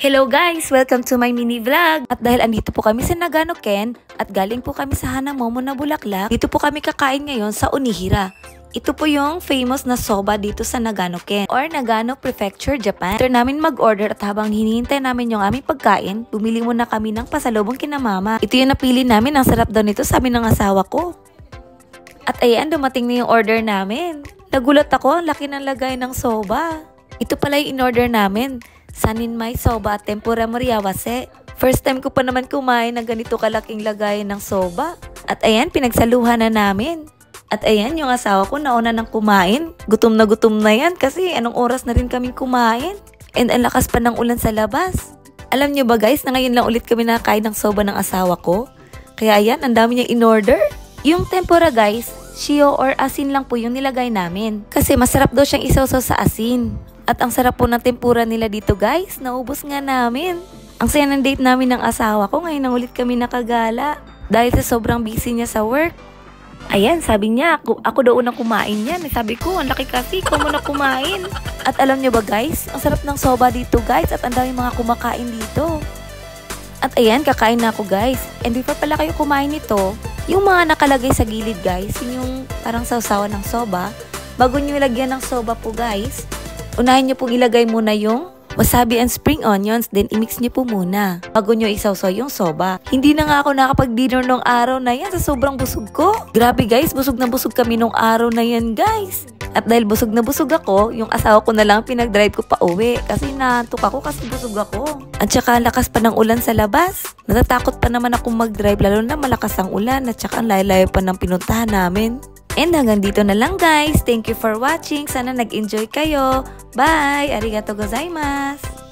Hello guys! Welcome to my mini vlog! At dahil andito po kami sa Nagano-ken at galing po kami sa Hanamomo na Bulaklak, dito po kami kakain ngayon sa Onihira. Ito po yung famous na soba dito sa Nagano-ken or Nagano Prefecture, Japan. After namin mag-order at habang hinihintay namin yung aming pagkain, bumili muna kami ng pasalubong kina mama. Ito yung napili namin, ang sarap daw nito, sabi ng asawa ko. At ayan, dumating na yung order namin. Nagulat ako, ang laki ng lagay ng soba. Ito pala yung in-order namin. Saninmai soba at tempura moriawase. First time ko pa naman kumain ng ganito kalaking lagay ng soba. At ayan, pinagsaluhan na namin. At ayan, yung asawa ko nauna nang kumain. Gutom na yan kasi anong oras na rin kaming kumain. And ang lakas pa ng ulan sa labas. Alam nyo ba guys, na ngayon lang ulit kami nakakain ng soba ng asawa ko. Kaya ayan, ang dami niya in-order. Yung tempura guys, shio or asin lang po yung nilagay namin. Kasi masarap daw siyang isawsaw sa asin. At ang sarap po ng tempura nila dito guys, naubos nga namin. Ang saya ng date namin ng asawa ko, ngayon nang ulit kami nakagala. Dahil sa sobrang busy niya sa work. Ayan, sabi niya, ako daw unang kumain yan. Sabi ko, ang laki kasi, ikaw muna kumain. At alam niyo ba guys, ang sarap ng soba dito guys at ang dami mga kumakain dito. At ayan, kakain na ako guys. And before pala kayo kumain nito, yung mga nakalagay sa gilid guys, yung parang sawsawan ng soba, bago nyo ilagyan ng soba po guys, unahin nyo pong ilagay muna yung wasabi and spring onions, then i-mix nyo po muna bago nyo isawsaw yung soba. Hindi na nga ako nakapag-dinner nung araw na yan sa sobrang busog ko. Grabe guys, busog na busog kami nung araw na yan guys. At dahil busog na busog ako, yung asawa ko na lang pinag-drive ko pa uwi kasi naantok ako kasi busog ako. At saka lakas pa ng ulan sa labas. Natatakot pa naman akong mag-drive lalo na malakas ang ulan at saka ang layo-layo pa ng pinuntahan namin. And hanggang dito na lang guys. Thank you for watching. Sana nag-enjoy kayo. Bye! Arigatou gozaimasu!